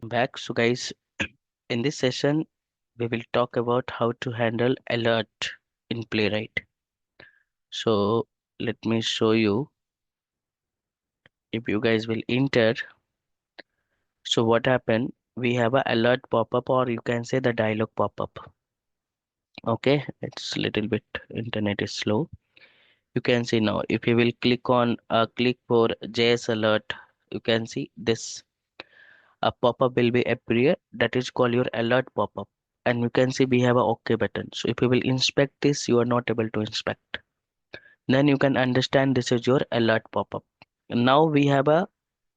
Back. So guys, in this session, we will talk about how to handle alert in Playwright. So let me show you. If you guys will enter, so what happened? We have a alert pop-up, or you can say the dialog pop-up. Okay, it's little bit internet is slow. You can see now. If you will click for JS alert, you can see this. A pop-up will be appear, that is called your alert pop-up, and you can see we have a OK button. So if you will inspect this, you are not able to inspect. Then you can understand this is your alert pop-up. Now we have a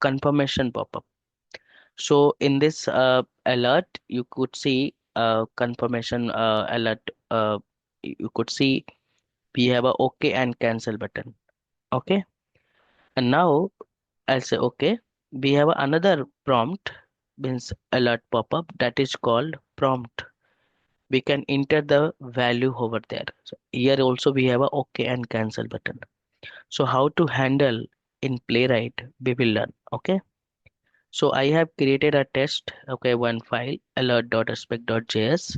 confirmation pop-up. So in this alert, you could see confirmation alert. You could see we have a OK and cancel button. Okay, and now I'll say OK. We have another prompt, means alert pop-up, that is called prompt. We can enter the value over there. So here also we have a OK and cancel button. So how to handle in Playwright we will learn. Okay. So I have created a test. Okay, one file alert.aspect.js,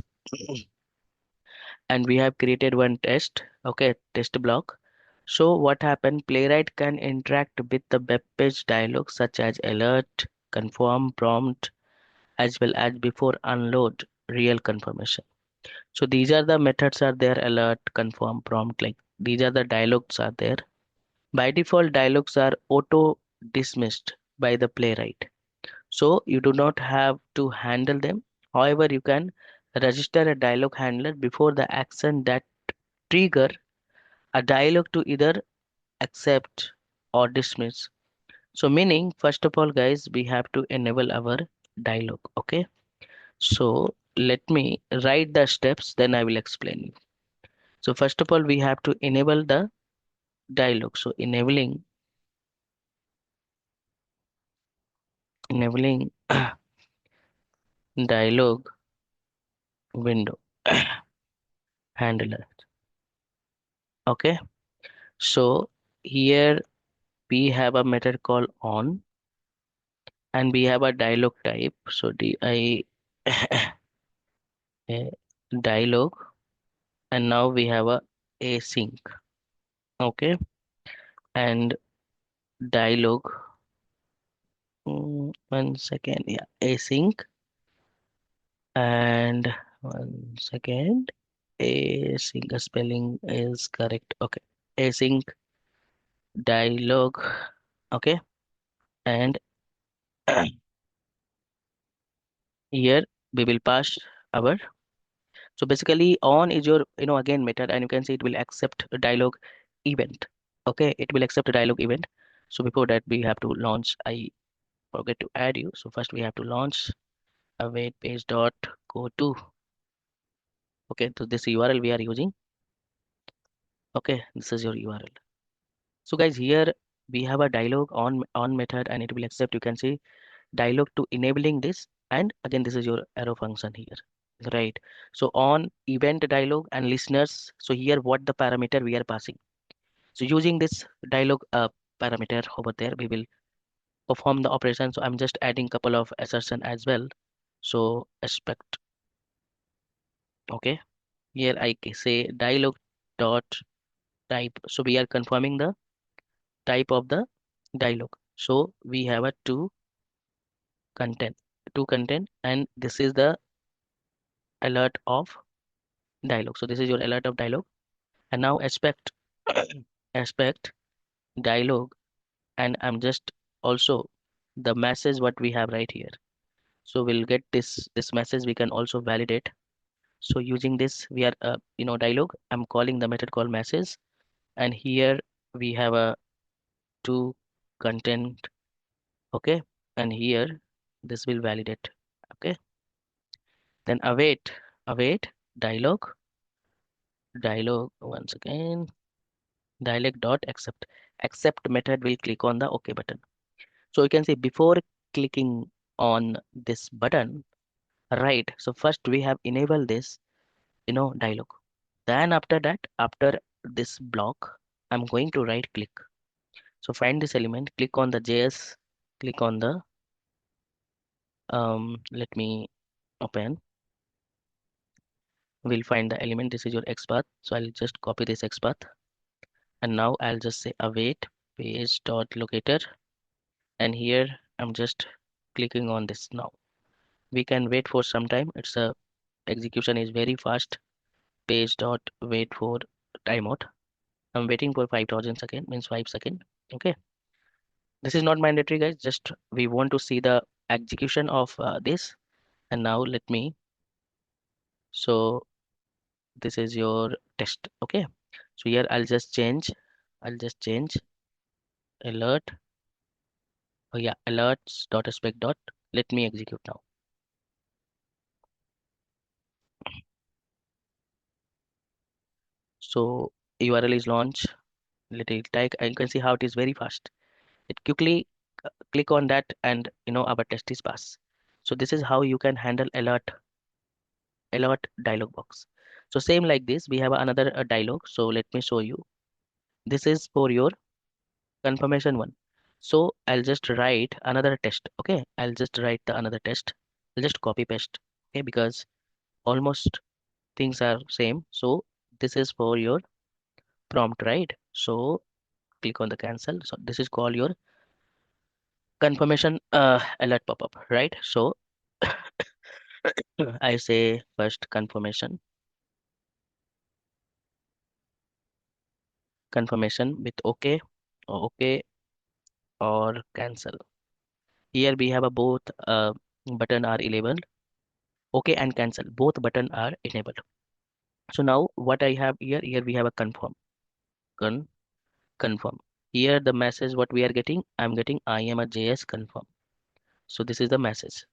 and we have created one test. Okay, test block. So what happened? Playwright can interact with the web page dialog such as alert, confirm, prompt, as well as before unload real confirmation. So these are the methods are there: alert, confirm, prompt. Like these are the dialogs are there. By default, dialogs are auto dismissed by the Playwright. So you do not have to handle them. However, you can register a dialog handler before the action that trigger a dialog to either accept or dismiss. So meaning, first of all, guys, we have to enable our dialog. Okay. So let me write the steps, then I will explain you. So first of all, we have to enable the dialog. So enabling dialog window handler. Okay. So here we have a method called on, and we have a dialog type. So dialog, and now we have a async. Okay, and dialog. 1 second, yeah, async, and 1 second, async spelling is correct. Okay, async dialog. Okay, and here we will pass our. So basically on is your again method, and you can see it will accept a dialog event. Okay, it will accept a dialog event. So before that we have to launch. I forget to add you. So first we have to launch await page dot go to. Okay, so this URL we are using. Okay, this is your URL. So guys, here we have a dialog on method, and it will accept. You can see dialog to enabling this, and again this is your arrow function here, right? So on event dialog and listeners. So here what the parameter we are passing. So using this dialog parameter over there, we will perform the operation. So I'm just adding couple of assertion as well. So aspect. Okay, here say dialog dot type. So we are confirming the type of the dialog. So we have a content, two content, and this is the alert of dialog. So this is your alert of dialog, and now aspect aspect dialog, and I'm just also the message what we have right here. So we'll get this message, we can also validate. So using this we are dialog, I'm calling the method called message, and here we have a two content. Okay, and here this will validate. Okay, then await dialog once again, dialog dot accept method will click on the OK button. So you can see before clicking on this button, right? So first we have enabled this dialog. Then after that, after this block, I'm going to right click. So find this element, click on the JS, click on the Let me open. We'll find the element. This is your XPath. So I'll just copy this XPath. And now I'll just say await page dot locator. And here I'm just clicking on this now. We can wait for some time. It's a execution is very fast. Page dot wait for timeout. I'm waiting for 5,000 seconds, means 5 seconds. Okay. This is not mandatory, guys. Just we want to see the execution of this. And now let me. So this is your test. Okay. So here I'll just change alert. Oh yeah, alerts dot spec dot. Let me execute now. So URL is launch. Let it take. And you can see how it is very fast. It quickly click on that, and our test is pass. So this is how you can handle alert dialog box. So same like this, we have another dialog. So let me show you. This is for your confirmation one. So I'll just write another test. Okay, I'll just write the another test. I'll just copy paste. Okay, because almost things are same. So this is for your prompt, right? So click on the cancel. So this is called your confirmation alert pop-up, right? So I say first confirmation with okay or cancel. Here we have a both button are enabled. Okay and cancel. Both button are enabled. So now what I have here we have a con confirm. Here the message what we are getting, I'm getting I am a JS confirm. So this is the message.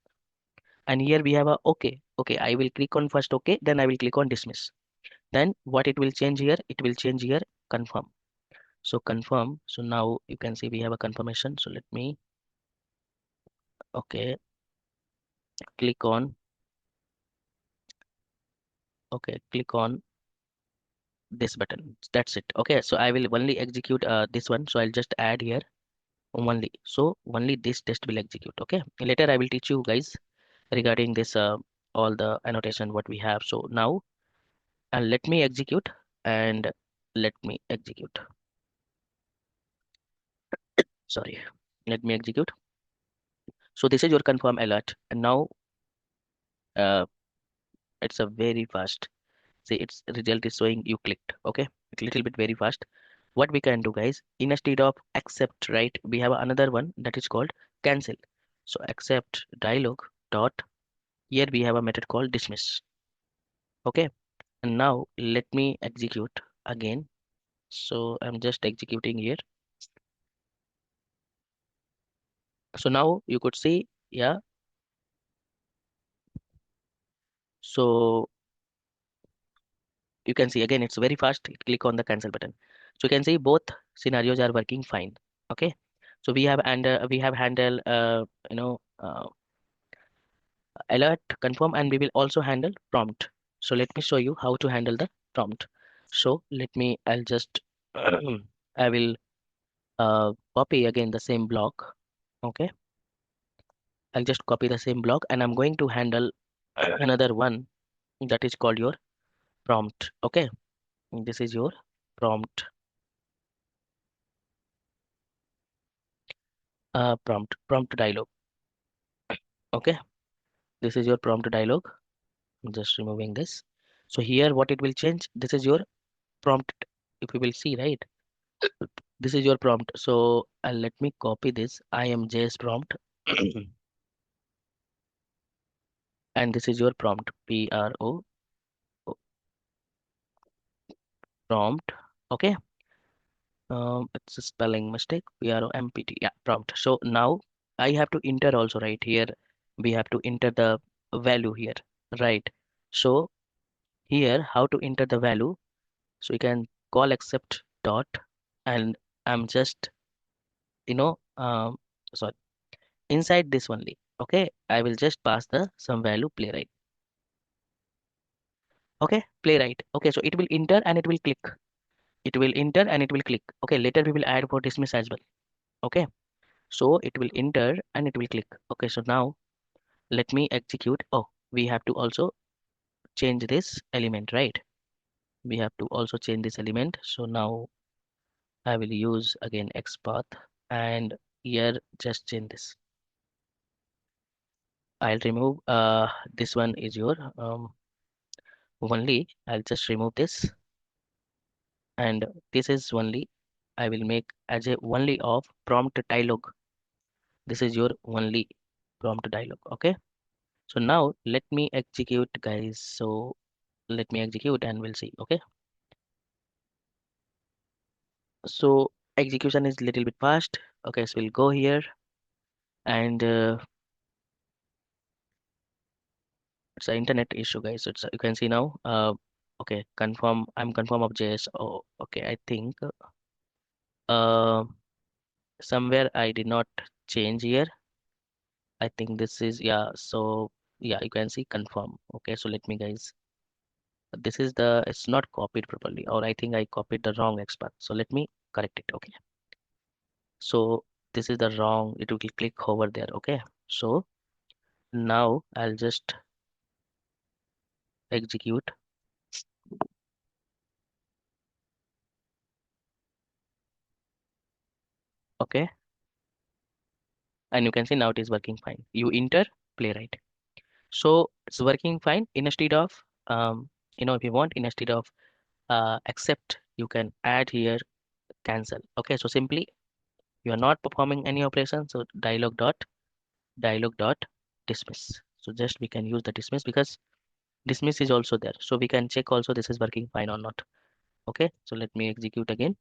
And here we have a okay. Okay, I will click on first okay, then I will click on dismiss. Then what it will change here? It will change here confirm. So confirm. So now you can see we have a confirmation. So let me okay click on click on this button. That's it. Okay, so I will only execute this one. So I'll just add here only. So only this test will execute. Okay, later I will teach you guys regarding this all the annotation what we have. So now let me execute and let me execute. Sorry, let me execute. So this is your confirm alert, and now uh, it's a very fast. See, its result is showing you clicked. Okay, it's a little bit very fast. What we can do, guys, instead of accept, right, we have another one that is called cancel. So accept dialog dot, here we have a method called dismiss. Okay, and now let me execute again. So I'm just executing here. So now you could see, yeah. So you can see again it's very fast. Click on the cancel button. So you can see both scenarios are working fine. Okay, so we have handled alert confirm, and we will also handle prompt. So let me show you how to handle the prompt. So let me I'll just I will copy again the same block. Okay, I'll just copy the same block, and I'm going to handle another one that is called your prompt. Okay, this is your prompt prompt dialog. Okay, this is your prompt dialog. I'm just removing this. So here what it will change, this is your prompt. If you will see, right, this is your prompt. So let me copy this. I am JS prompt and this is your prompt, prompt. Okay, it's a spelling mistake, prompt. Yeah, prompt. So now I have to enter also, right here we have to enter the value here, right? So here how to enter the value? So you can call accept dot, and I'm just you know sorry, inside this only. Okay, I will just pass the some value playwright. Okay, playwright. Okay, so it will enter and it will click. It will enter and it will click. Okay, later we will add for dismiss as well. Okay, so it will enter and it will click. Okay, so now Let me execute. Oh, we have to also change this element, right? We have to also change this element. So now I will use again XPath, and here just change this. I'll remove this one is your only. I'll just remove this, and this is only. I will make as a only of prompt dialog. This is your only prompt dialog. Okay. So now let me execute, guys. So let me execute and we'll see. Okay. So execution is little bit fast. Okay. So we'll go here, and it's an internet issue, guys. So it's, you can see now. Okay. Confirm. I'm confirm of JS. Oh, okay. I think uh, somewhere I did not change here. I think this is, yeah. So yeah, you can see confirm. Okay. So let me, guys. This is the, it's not copied properly, or I think I copied the wrong XPath. So let me correct it. Okay. So this is the wrong, it will click over there. Okay. So now I'll just execute. Okay. And you can see now it is working fine. You enter Playwright. So it's working fine. Instead of, if you want, instead of accept, you can add here cancel. Okay. So simply you are not performing any operation. So dialog dot dismiss. So just we can use the dismiss because dismiss is also there. So we can check also this is working fine or not. Okay. So let me execute again.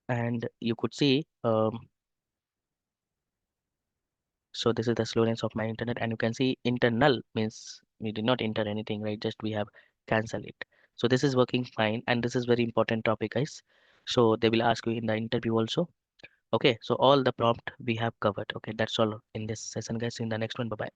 And you could see, so this is the slowness of my internet, and you can see internal means we did not enter anything, right? Just we have cancelled it. So this is working fine, and this is very important topic, guys. So they will ask you in the interview also. Okay, so all the prompt we have covered. Okay, that's all in this session, guys. In the next one, bye bye.